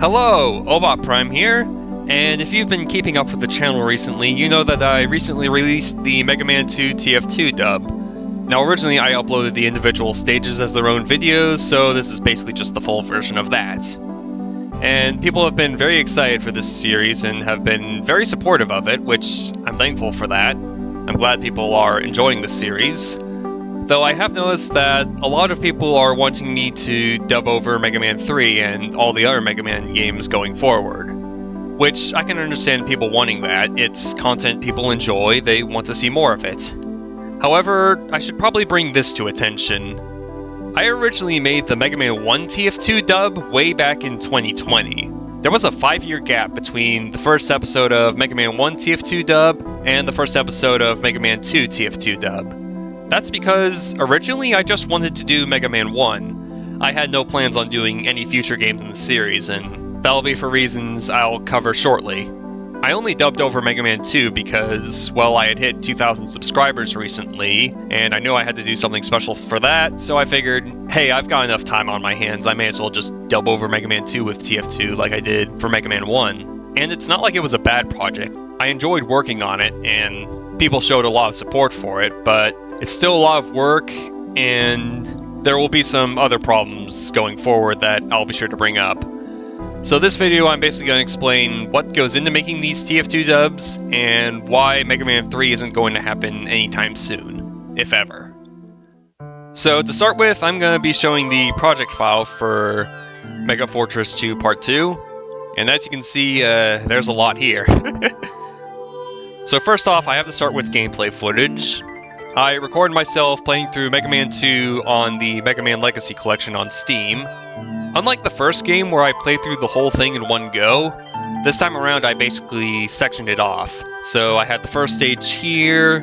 Hello, Obot Prime here, and if you've been keeping up with the channel recently, you know that I recently released the Mega Man 2 TF2 dub. Now originally I uploaded the individual stages as their own videos, so this is basically just the full version of that. And people have been very excited for this series and have been very supportive of it, which I'm thankful for that. I'm glad people are enjoying this series. Though I have noticed that a lot of people are wanting me to dub over Mega Man 3 and all the other Mega Man games going forward. Which I can understand people wanting that. It's content people enjoy, they want to see more of it. However, I should probably bring this to attention. I originally made the Mega Man 1 TF2 dub way back in 2020. There was a 5-year gap between the first episode of Mega Man 1 TF2 dub and the first episode of Mega Man 2 TF2 dub. That's because originally I just wanted to do Mega Man 1. I had no plans on doing any future games in the series, and that'll be for reasons I'll cover shortly. I only dubbed over Mega Man 2 because, well, I had hit 2,000 subscribers recently, and I knew I had to do something special for that, so I figured, hey, I've got enough time on my hands, I may as well just dub over Mega Man 2 with TF2 like I did for Mega Man 1. And it's not like it was a bad project. I enjoyed working on it, and people showed a lot of support for it, but it's still a lot of work, and there will be some other problems going forward that I'll be sure to bring up. So this video I'm basically going to explain what goes into making these TF2 dubs, and why Mega Man 3 isn't going to happen anytime soon, if ever. So to start with, I'm going to be showing the project file for Mega Fortress 2 Part 2, and as you can see, there's a lot here. So first off, I have to start with gameplay footage. I recorded myself playing through Mega Man 2 on the Mega Man Legacy Collection on Steam. Unlike the first game where I played through the whole thing in one go, this time around I basically sectioned it off. So I had the first stage here,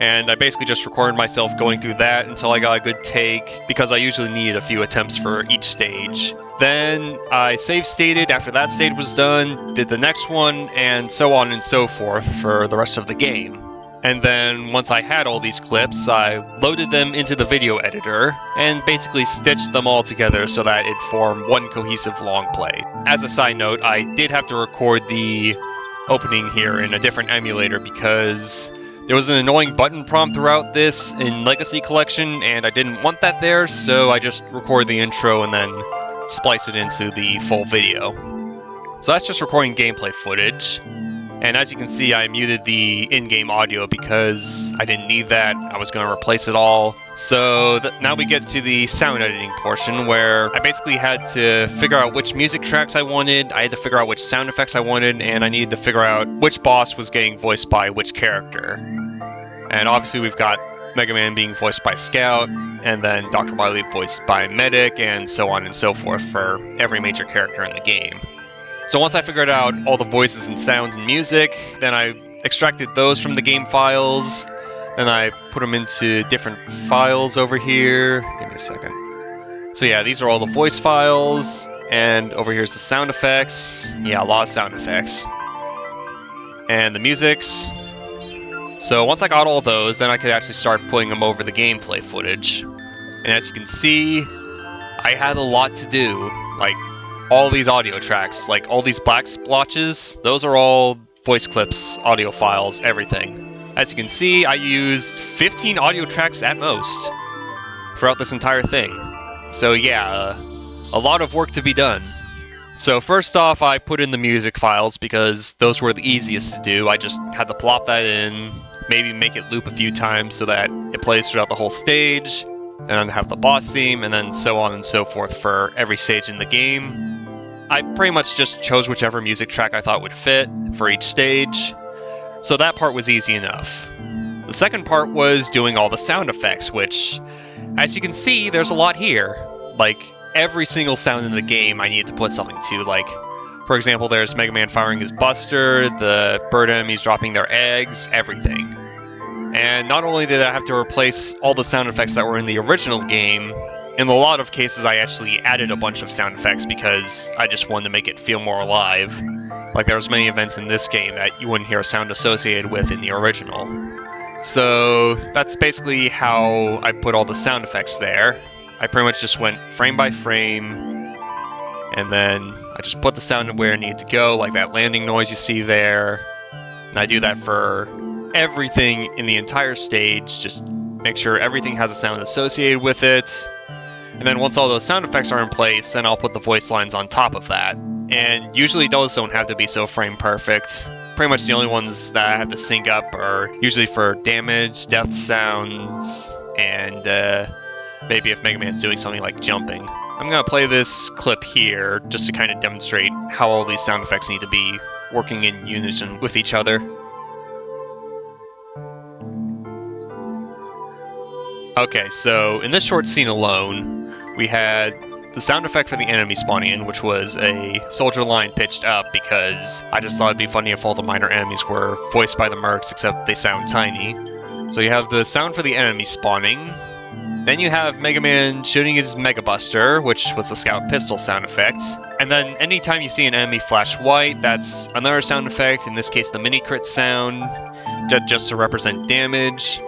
and I basically just recorded myself going through that until I got a good take, because I usually need a few attempts for each stage. Then I save stated after that stage was done, did the next one, and so on and so forth for the rest of the game. And then, once I had all these clips, I loaded them into the video editor, and basically stitched them all together so that it'd form one cohesive long play. As a side note, I did have to record the opening here in a different emulator because there was an annoying button prompt throughout this in Legacy Collection, and I didn't want that there, so I just recorded the intro and then spliced it into the full video. So that's just recording gameplay footage. And as you can see, I muted the in-game audio because I didn't need that. I was going to replace it all. So now we get to the sound editing portion, where I basically had to figure out which music tracks I wanted, I had to figure out which sound effects I wanted, and I needed to figure out which boss was getting voiced by which character. And obviously we've got Mega Man being voiced by Scout, and then Dr. Wily voiced by Medic, and so on and so forth for every major character in the game. So once I figured out all the voices and sounds and music, then I extracted those from the game files, and I put them into different files over here. Give me a second. So yeah, these are all the voice files, and over here's the sound effects. Yeah, a lot of sound effects. And the musics. So once I got all those, then I could actually start putting them over the gameplay footage. And as you can see, I had a lot to do. Like, all these audio tracks, like all these black splotches, those are all voice clips, audio files, everything. As you can see, I used 15 audio tracks at most throughout this entire thing. So yeah, a lot of work to be done. So first off, I put in the music files because those were the easiest to do. I just had to plop that in, maybe make it loop a few times so that it plays throughout the whole stage, and then have the boss theme, and then so on and so forth for every stage in the game. I pretty much just chose whichever music track I thought would fit for each stage, so that part was easy enough. The second part was doing all the sound effects, which, as you can see, there's a lot here. Like, every single sound in the game I needed to put something to, like, for example, there's Mega Man firing his Buster, the bird enemies dropping their eggs, everything. And not only did I have to replace all the sound effects that were in the original game, in a lot of cases I actually added a bunch of sound effects because I just wanted to make it feel more alive. Like, there was many events in this game that you wouldn't hear a sound associated with in the original. So that's basically how I put all the sound effects there. I pretty much just went frame by frame And then I just put the sound where it needs to go, like that landing noise you see there. And I do that for everything in the entire stage, just make sure everything has a sound associated with it. And then once all those sound effects are in place, then I'll put the voice lines on top of that. And usually those don't have to be so frame perfect. Pretty much the only ones that I have to sync up are usually for damage, death sounds, and maybe if Mega Man's doing something like jumping. I'm going to play this clip here just to kind of demonstrate how all these sound effects need to be working in unison with each other. Okay, so in this short scene alone, we had the sound effect for the enemy spawning in, which was a soldier line pitched up because I just thought it'd be funny if all the minor enemies were voiced by the mercs, except they sound tiny. So you have the sound for the enemy spawning. Then you have Mega Man shooting his Mega Buster, which was the Scout Pistol sound effect. And then anytime you see an enemy flash white, that's another sound effect, in this case the mini crit sound, just to represent damage.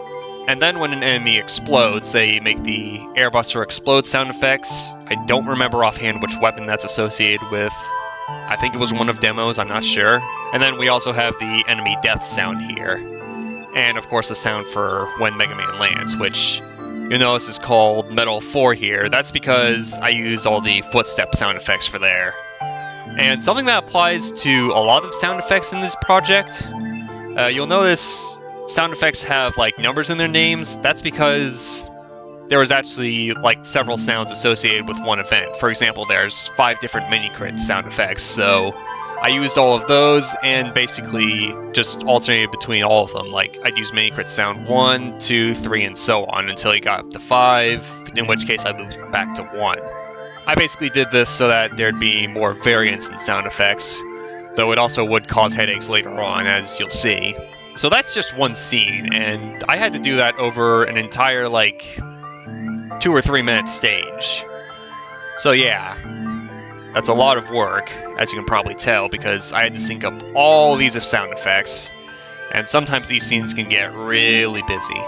And then when an enemy explodes, they make the Air Buster explode sound effects. I don't remember offhand which weapon that's associated with. I think it was one of Demo's, I'm not sure. And then we also have the enemy death sound here. And of course the sound for when Mega Man lands, which you'll notice is called Metal 4 here. That's because I use all the footstep sound effects for there. And something that applies to a lot of sound effects in this project, you'll notice sound effects have like numbers in their names. That's because there was actually like several sounds associated with one event. For example, there's 5 different mini crit sound effects, so I used all of those and basically just alternated between all of them. Like, I'd use mini crit sound 1, 2, 3, and so on until you got up to 5, in which case I moved back to 1. I basically did this so that there'd be more variance in sound effects, though it also would cause headaches later on, as you'll see. So that's just one scene, and I had to do that over an entire, like, 2 or 3 minute stage. So yeah, that's a lot of work, as you can probably tell, because I had to sync up all these sound effects, and sometimes these scenes can get really busy.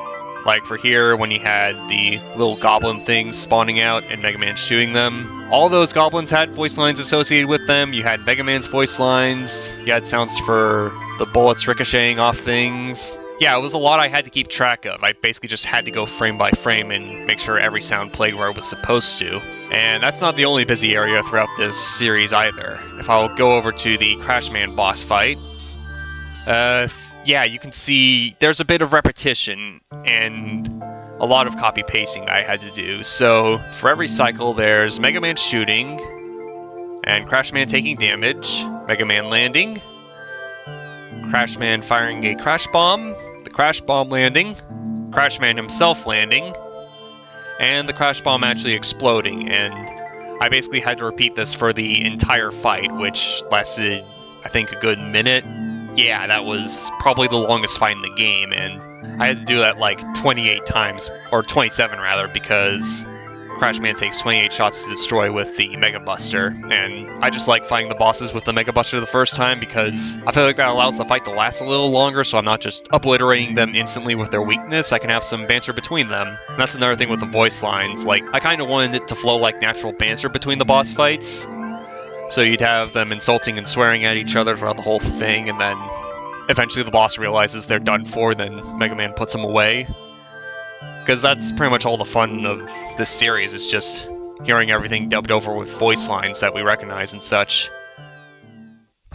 Like for here, when you had the little goblin things spawning out and Mega Man shooting them, all those goblins had voice lines associated with them. You had Mega Man's voice lines, you had sounds for the bullets ricocheting off things. Yeah, it was a lot I had to keep track of. I basically just had to go frame by frame and make sure every sound played where it was supposed to. And that's not the only busy area throughout this series either. If I'll go over to the Crash Man boss fight, yeah, you can see there's a bit of repetition and a lot of copy-pasting I had to do. So for every cycle, there's Mega Man shooting, and Crash Man taking damage, Mega Man landing, Crash Man firing a crash bomb, the crash bomb landing, Crash Man himself landing, and the crash bomb actually exploding. And I basically had to repeat this for the entire fight, which lasted, I think, a good minute. Yeah, that was probably the longest fight in the game, and I had to do that like 28 times, or 27 rather, because Crash Man takes 28 shots to destroy with the Mega Buster, and I just like fighting the bosses with the Mega Buster the first time because I feel like that allows the fight to last a little longer, so I'm not just obliterating them instantly with their weakness. I can have some banter between them. And that's another thing with the voice lines. Like, I kind of wanted it to flow like natural banter between the boss fights. So you'd have them insulting and swearing at each other throughout the whole thing, and then eventually the boss realizes they're done for, then Mega Man puts them away. Because that's pretty much all the fun of this series, is just hearing everything dubbed over with voice lines that we recognize and such.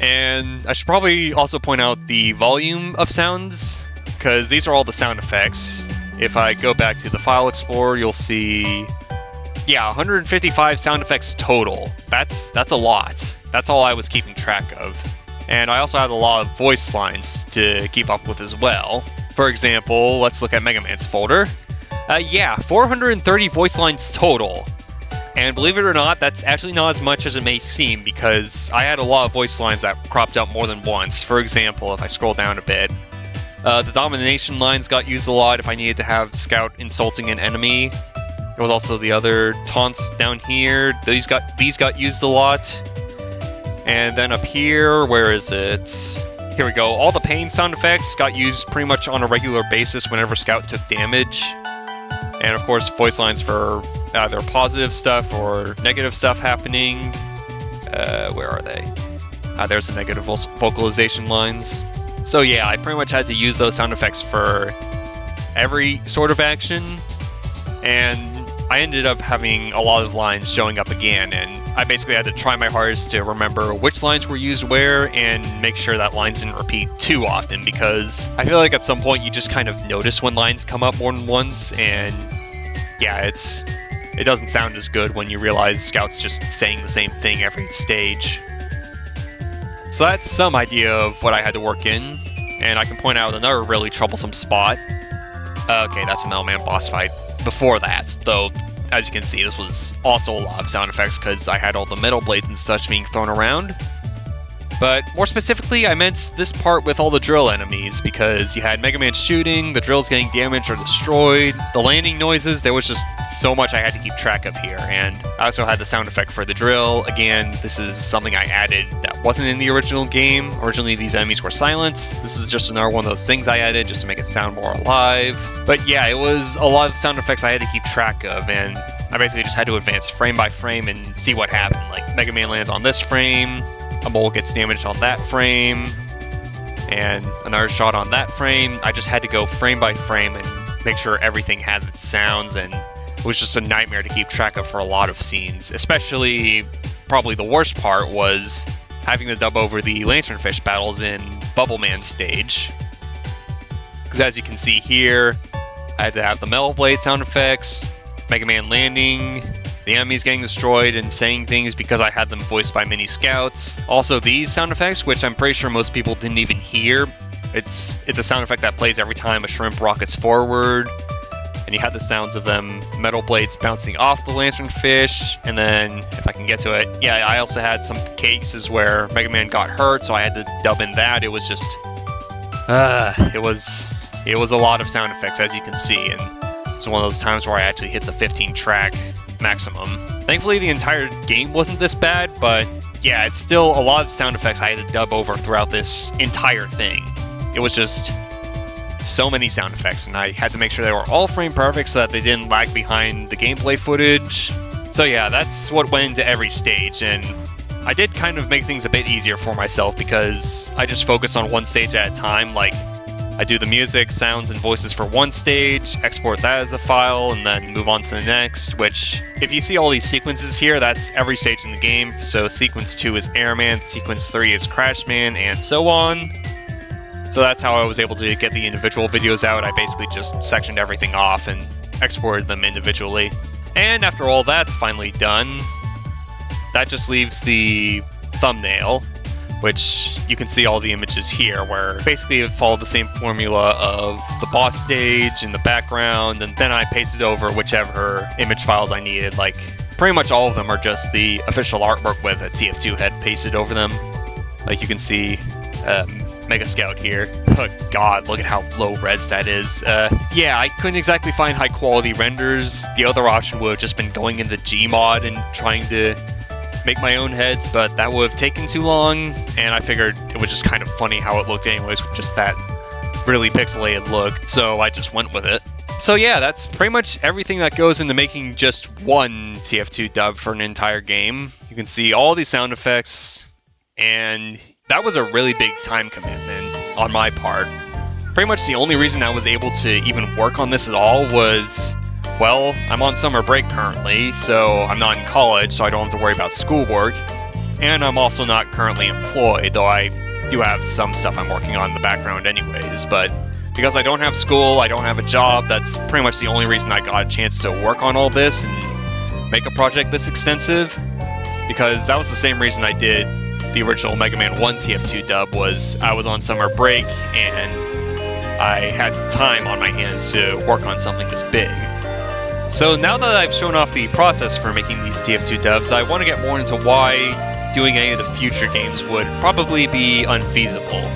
And I should probably also point out the volume of sounds, because these are all the sound effects. If I go back to the File Explorer, you'll see, yeah, 155 sound effects total. That's a lot. That's all I was keeping track of. And I also had a lot of voice lines to keep up with as well. For example, let's look at Mega Man's folder. Yeah, 430 voice lines total. And believe it or not, that's actually not as much as it may seem, because I had a lot of voice lines that cropped up more than once. For example, if I scroll down a bit, the domination lines got used a lot if I needed to have Scout insulting an enemy. There was also the other taunts down here. These got used a lot. And then up here, where is it? Here we go. All the pain sound effects got used pretty much on a regular basis whenever Scout took damage. And of course, voice lines for either positive stuff or negative stuff happening. Where are they? There's the negative vocalization lines. So yeah, I pretty much had to use those sound effects for every sort of action, and I ended up having a lot of lines showing up again, and I basically had to try my hardest to remember which lines were used where and make sure that lines didn't repeat too often, because I feel like at some point you just kind of notice when lines come up more than once, and yeah, it doesn't sound as good when you realize Scout's just saying the same thing every stage. So that's some idea of what I had to work in, and I can point out another really troublesome spot. Okay, that's a Metal Man boss fight. Before that, though, as you can see, this was also a lot of sound effects because I had all the metal blades and such being thrown around. But more specifically, I meant this part with all the drill enemies, because you had Mega Man shooting, the drills getting damaged or destroyed, the landing noises. There was just so much I had to keep track of here, and I also had the sound effect for the drill. Again, this is something I added that wasn't in the original game. Originally, these enemies were silent. This is just another one of those things I added just to make it sound more alive. But yeah, it was a lot of sound effects I had to keep track of, and I basically just had to advance frame by frame and see what happened. Like, Mega Man lands on this frame, a mole gets damaged on that frame, and another shot on that frame. I just had to go frame by frame and make sure everything had its sounds, and it was just a nightmare to keep track of for a lot of scenes. Especially, probably the worst part was having to dub over the Lanternfish battles in Bubble Man's stage. Because as you can see here, I had to have the Metal Blade sound effects, Mega Man landing, the enemies getting destroyed and saying things because I had them voiced by mini scouts. Also these sound effects, which I'm pretty sure most people didn't even hear. It's a sound effect that plays every time a shrimp rockets forward. And you had the sounds of them, metal blades bouncing off the lanternfish. And then, if I can get to it, yeah, I also had some cases where Mega Man got hurt, so I had to dub in that. It was just, it was a lot of sound effects, as you can see. And it's one of those times where I actually hit the 15-track maximum. Thankfully, the entire game wasn't this bad, but yeah, it's still a lot of sound effects I had to dub over throughout this entire thing. It was just so many sound effects, and I had to make sure they were all frame perfect so that they didn't lag behind the gameplay footage. So yeah, that's what went into every stage, and I did kind of make things a bit easier for myself because I just focused on one stage at a time. Like, I do the music, sounds, and voices for one stage, export that as a file, and then move on to the next, which, if you see all these sequences here, that's every stage in the game. So Sequence 2 is Airman, Sequence 3 is Crashman, and so on. So that's how I was able to get the individual videos out. I basically just sectioned everything off and exported them individually. And after all that's finally done, that just leaves the thumbnail, which you can see all the images here, where basically it followed the same formula of the boss stage in the background, and then I pasted over whichever image files I needed. Like, pretty much all of them are just the official artwork with a TF2 had pasted over them. Like, you can see Mega Scout here. Oh god, look at how low res that is. Yeah, I couldn't exactly find high quality renders. The other option would have just been going into Gmod and trying to make my own heads, but that would have taken too long, and I figured it was just kind of funny how it looked anyways with just that really pixelated look, so I just went with it. So yeah, that's pretty much everything that goes into making just one TF2 dub for an entire game. You can see all these sound effects, and that was a really big time commitment on my part. Pretty much the only reason I was able to even work on this at all was, well, I'm on summer break currently, so I'm not in college, so I don't have to worry about schoolwork. And I'm also not currently employed, though I do have some stuff I'm working on in the background anyways. But because I don't have school, I don't have a job, that's pretty much the only reason I got a chance to work on all this and make a project this extensive. Because that was the same reason I did the original Mega Man 1 TF2 dub, was I was on summer break and I had time on my hands to work on something this big. So now that I've shown off the process for making these TF2 dubs, I want to get more into why doing any of the future games would probably be unfeasible.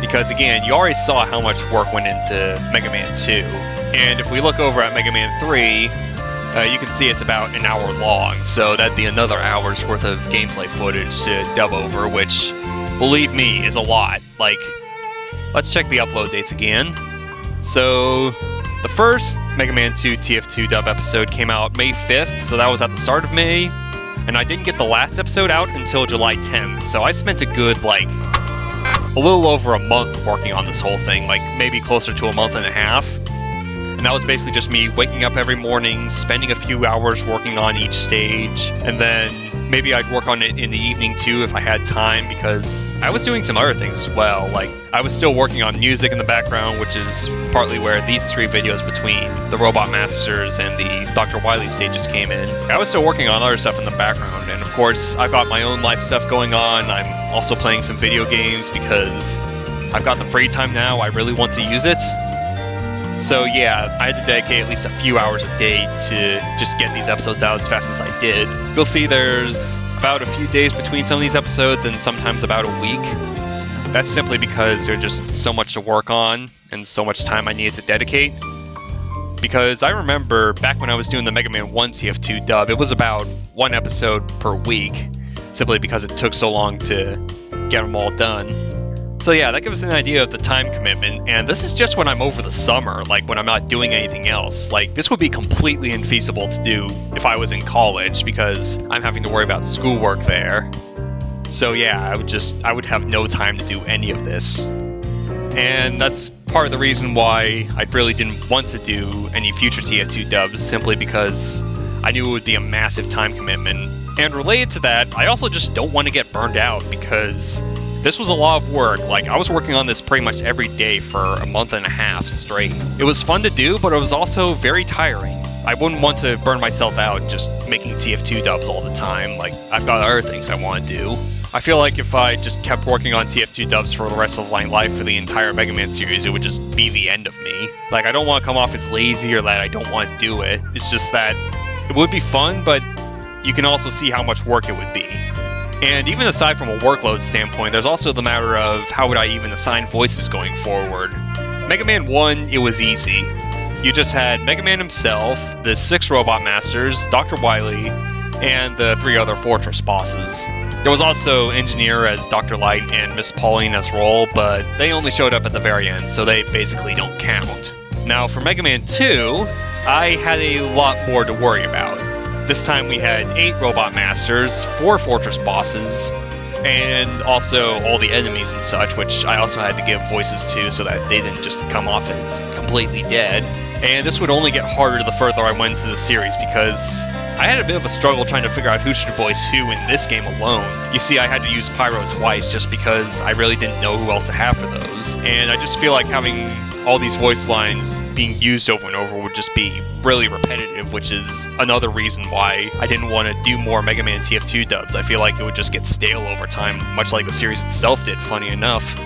Because again, you already saw how much work went into Mega Man 2, and if we look over at Mega Man 3, you can see it's about an hour long, so that'd be another hour's worth of gameplay footage to dub over, which, believe me, is a lot. Like, let's check the upload dates again. So, the first Mega Man 2 TF2 dub episode came out May 5th, so that was at the start of May. and I didn't get the last episode out until July 10th, so I spent a good, like, a little over a month working on this whole thing, like maybe closer to a month and a half. And that was basically just me waking up every morning, spending a few hours working on each stage, and then maybe I'd work on it in the evening too if I had time, because I was doing some other things as well. Like, I was still working on music in the background, which is partly where these 3 videos between the Robot Masters and the Dr. Wily stages came in. I was still working on other stuff in the background, and of course, I've got my own life stuff going on. I'm also playing some video games because I've got the free time now. I really want to use it. So yeah, I had to dedicate at least a few hours a day to just get these episodes out as fast as I did. You'll see there's about a few days between some of these episodes and sometimes about a week. That's simply because there's just so much to work on and so much time I needed to dedicate. Because I remember back when I was doing the Mega Man 1 TF2 dub, it was about 1 episode per week, simply because it took so long to get them all done. So yeah, that gives us an idea of the time commitment, and this is just when I'm over the summer, like when I'm not doing anything else. Like, this would be completely infeasible to do if I was in college, because I'm having to worry about schoolwork there. So yeah, I would have no time to do any of this. And that's part of the reason why I really didn't want to do any future TF2 dubs, simply because I knew it would be a massive time commitment. And related to that, I also just don't want to get burned out, because this was a lot of work. Like, I was working on this pretty much every day for a month and a half straight. It was fun to do, but it was also very tiring. I wouldn't want to burn myself out just making TF2 dubs all the time. Like, I've got other things I want to do. I feel like if I just kept working on TF2 dubs for the rest of my life for the entire Mega Man series, it would just be the end of me. Like, I don't want to come off as lazy or that I don't want to do it. It's just that it would be fun, but you can also see how much work it would be. And even aside from a workload standpoint, there's also the matter of how would I even assign voices going forward. Mega Man 1, it was easy. You just had Mega Man himself, the 6 Robot Masters, Dr. Wily, and the 3 other Fortress bosses. There was also Engineer as Dr. Light and Miss Pauline as Roll, but they only showed up at the very end, so they basically don't count. Now for Mega Man 2, I had a lot more to worry about. This time we had 8 Robot Masters, 4 Fortress bosses, and also all the enemies and such, which I also had to give voices to so that they didn't just come off as completely dead. And this would only get harder the further I went into the series, because I had a bit of a struggle trying to figure out who should voice who in this game alone. You see, I had to use Pyro twice just because I really didn't know who else to have for those, and I just feel like having all these voice lines being used over and over would just be really repetitive, which is another reason why I didn't want to do more Mega Man TF2 dubs. I feel like it would just get stale over time, much like the series itself did, funny enough.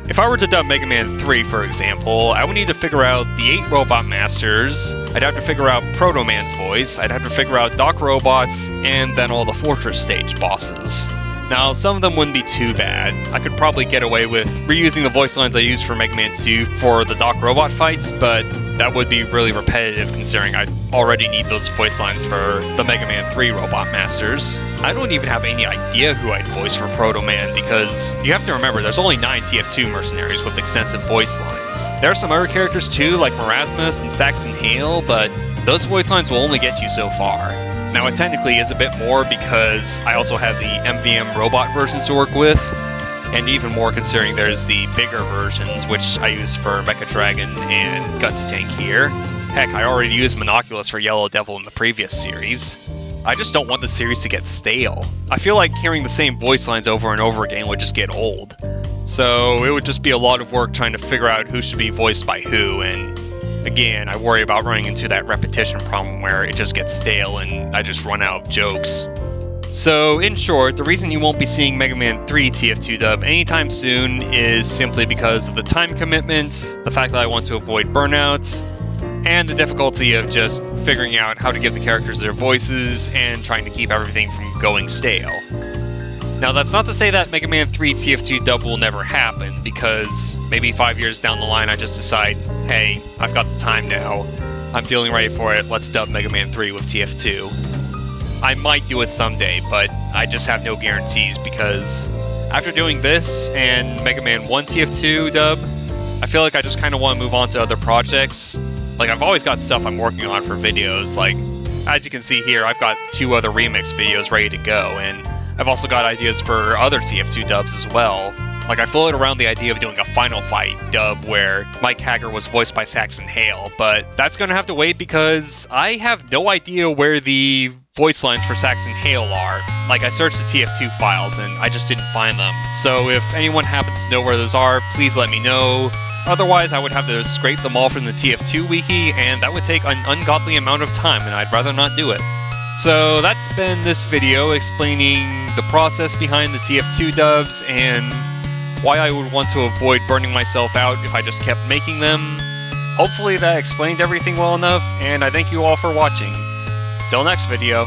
If I were to dub Mega Man 3, for example, I would need to figure out the 8 Robot Masters, I'd have to figure out Proto Man's voice, I'd have to figure out Doc Robots, and then all the Fortress stage bosses. Now, some of them wouldn't be too bad. I could probably get away with reusing the voice lines I used for Mega Man 2 for the Doc Robot fights, but that would be really repetitive considering I already need those voice lines for the Mega Man 3 Robot Masters. I don't even have any idea who I'd voice for Proto Man, because you have to remember there's only 9 TF2 mercenaries with extensive voice lines. There are some other characters too, like Marasmus and Saxon Hale, but those voice lines will only get you so far. Now, it technically is a bit more because I also have the MVM robot versions to work with, and even more considering there's the bigger versions, which I use for Mecha Dragon and Guts Tank here. Heck, I already used Monoculus for Yellow Devil in the previous series. I just don't want the series to get stale. I feel like hearing the same voice lines over and over again would just get old. So it would just be a lot of work trying to figure out who should be voiced by who, and again, I worry about running into that repetition problem where it just gets stale and I just run out of jokes. So, in short, the reason you won't be seeing Mega Man 3 TF2 dub anytime soon is simply because of the time commitment, the fact that I want to avoid burnouts, and the difficulty of just figuring out how to give the characters their voices and trying to keep everything from going stale. Now, that's not to say that Mega Man 3 TF2 dub will never happen, because maybe 5 years down the line I just decide, hey, I've got the time now, I'm feeling ready for it, let's dub Mega Man 3 with TF2. I might do it someday, but I just have no guarantees, because after doing this and Mega Man 1 TF2 dub, I feel like I just kind of want to move on to other projects. Like, I've always got stuff I'm working on for videos, like as you can see here, I've got 2 other remix videos ready to go, and I've also got ideas for other TF2 dubs as well. Like, I floated around the idea of doing a Final Fight dub where Mike Hacker was voiced by Saxon Hale, but that's gonna have to wait because I have no idea where the voice lines for Saxon Hale are. Like, I searched the TF2 files and I just didn't find them. So if anyone happens to know where those are, please let me know. Otherwise, I would have to scrape them all from the TF2 wiki, and that would take an ungodly amount of time, and I'd rather not do it. So that's been this video explaining the process behind the TF2 dubs and why I would want to avoid burning myself out if I just kept making them. Hopefully that explained everything well enough, and I thank you all for watching. Till next video.